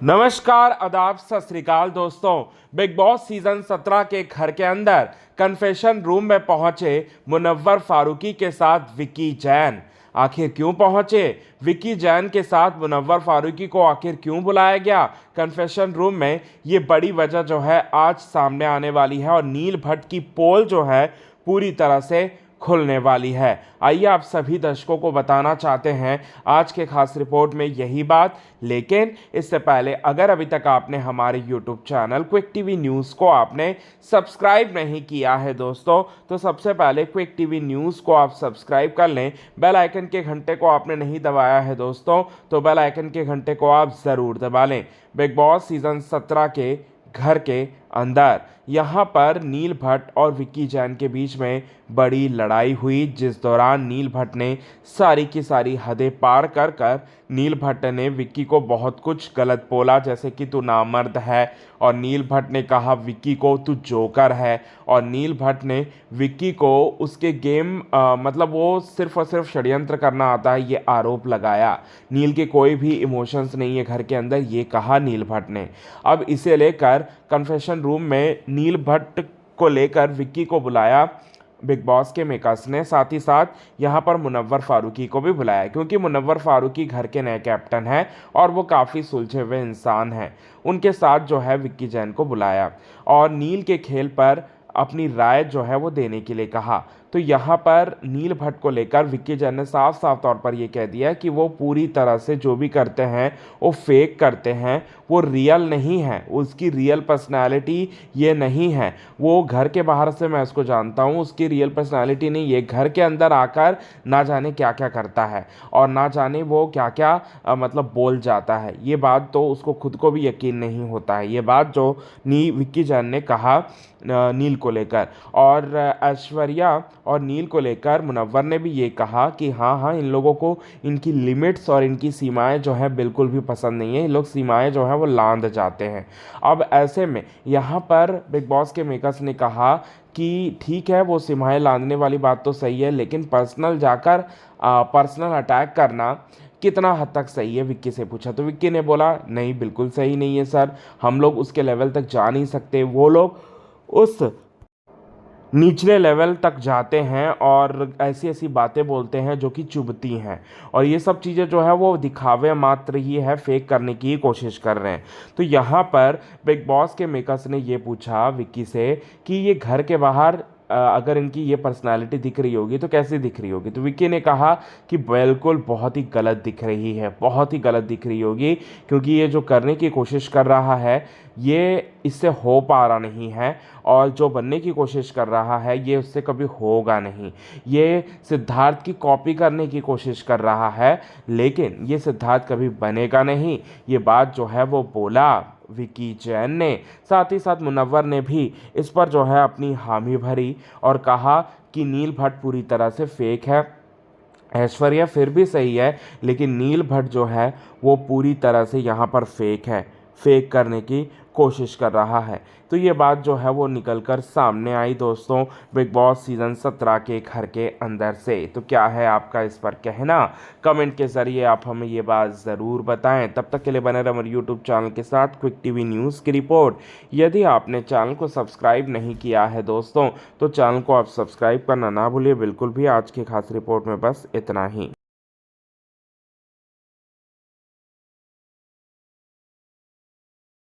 नमस्कार, आदाब, सत श्री अकाल दोस्तों। बिग बॉस सीजन 17 के घर के अंदर कन्फेशन रूम में पहुंचे मुनव्वर फारूकी के साथ विक्की जैन। आखिर क्यों पहुंचे विक्की जैन के साथ मुनव्वर फारूकी को, आखिर क्यों बुलाया गया कन्फेशन रूम में, ये बड़ी वजह जो है आज सामने आने वाली है और नील भट्ट की पोल जो है पूरी तरह से खुलने वाली है। आइए आप सभी दर्शकों को बताना चाहते हैं आज के खास रिपोर्ट में यही बात। लेकिन इससे पहले अगर अभी तक आपने हमारे YouTube channel quick TV news को आपने सब्सक्राइब नहीं किया है दोस्तों, तो सबसे पहले क्विक टीवी न्यूज़ को आप सब्सक्राइब कर लें। बेल आइकन के घंटे को आपने नहीं दबाया है दोस्तों, तो बेल आइकन के घंटे को आप ज़रूर दबा लें। बिग बॉस सीजन 17 के घर के अंदर यहाँ पर नील भट्ट और विक्की जैन के बीच में बड़ी लड़ाई हुई, जिस दौरान नील भट्ट ने सारी की सारी हदें पार कर कर नील भट्ट ने विक्की को बहुत कुछ गलत बोला, जैसे कि तू नामर्द है, और नील भट्ट ने कहा विक्की को तू जोकर है, और नील भट्ट ने विक्की को उसके गेम मतलब वो सिर्फ और सिर्फ षड्यंत्र करना आता है, ये आरोप लगाया। नील के कोई भी इमोशंस नहीं है घर के अंदर, ये कहा नील भट्ट ने। अब इसे लेकर कन्फेशन रूम में नील भट्ट को लेकर विक्की को बुलाया बिग बॉस के मेकर्स ने, साथ ही साथ यहाँ पर मुनव्वर फारूकी को भी बुलाया, क्योंकि मुनव्वर फारूकी घर के नए कैप्टन हैं और वो काफ़ी सुलझे हुए इंसान हैं। उनके साथ जो है विक्की जैन को बुलाया और नील के खेल पर अपनी राय जो है वो देने के लिए कहा। तो यहाँ पर नील भट्ट को लेकर विक्की जैन ने साफ साफ तौर पर ये कह दिया कि वो पूरी तरह से जो भी करते हैं वो फेक करते हैं, वो रियल नहीं है, उसकी रियल पर्सनालिटी ये नहीं है। वो घर के बाहर से मैं उसको जानता हूँ, उसकी रियल पर्सनालिटी नहीं, ये घर के अंदर आकर ना जाने क्या क्या करता है और ना जाने वो क्या क्या मतलब बोल जाता है। ये बात तो उसको खुद को भी यकीन नहीं होता है। ये बात जो विक्की जैन ने कहा नील को लेकर, और ऐश्वर्या और नील को लेकर मुनव्वर ने भी ये कहा कि हाँ, इन लोगों को इनकी लिमिट्स और इनकी सीमाएं जो है बिल्कुल भी पसंद नहीं है। इन लोग सीमाएं जो है वो लांघ जाते हैं। अब ऐसे में यहाँ पर बिग बॉस के मेकर्स ने कहा कि ठीक है, वो सीमाएं लांघने वाली बात तो सही है, लेकिन पर्सनल जाकर पर्सनल अटैक करना कितना हद तक सही है, विक्की से पूछा। तो विक्की ने बोला नहीं, बिल्कुल सही नहीं है सर, हम लोग उसके लेवल तक जा नहीं सकते। वो लोग उस निचले लेवल तक जाते हैं और ऐसी ऐसी बातें बोलते हैं जो कि चुभती हैं, और ये सब चीज़ें जो है वो दिखावे मात्र ही है, फेक करने की कोशिश कर रहे हैं। तो यहाँ पर बिग बॉस के मेकर्स ने ये पूछा विक्की से कि ये घर के बाहर अगर इनकी ये पर्सनालिटी दिख रही होगी तो कैसे दिख रही होगी। तो विक्की ने कहा कि बिल्कुल बहुत ही गलत दिख रही है, बहुत ही गलत दिख रही होगी, क्योंकि ये जो करने की कोशिश कर रहा है ये इससे हो पा रहा नहीं है, और जो बनने की कोशिश कर रहा है ये उससे कभी होगा नहीं। ये सिद्धार्थ की कॉपी करने की कोशिश कर रहा है, लेकिन ये सिद्धार्थ कभी बनेगा नहीं। ये बात जो है वो बोला विक्की जैन ने। साथ ही साथ मुनव्वर ने भी इस पर जो है अपनी हामी भरी और कहा कि नील भट्ट पूरी तरह से फेक है, ऐश्वर्या फिर भी सही है, लेकिन नील भट्ट जो है वो पूरी तरह से यहाँ पर फेक है, फेक करने की कोशिश कर रहा है। तो ये बात जो है वो निकलकर सामने आई दोस्तों बिग बॉस सीज़न 17 के घर के अंदर से। तो क्या है आपका इस पर कहना, कमेंट के ज़रिए आप हमें ये बात ज़रूर बताएं। तब तक के लिए बने रहे हमारे यूट्यूब चैनल के साथ क्विक टीवी न्यूज़ की रिपोर्ट। यदि आपने चैनल को सब्सक्राइब नहीं किया है दोस्तों, तो चैनल को आप सब्सक्राइब करना ना भूलिए बिल्कुल भी। आज की खास रिपोर्ट में बस इतना ही।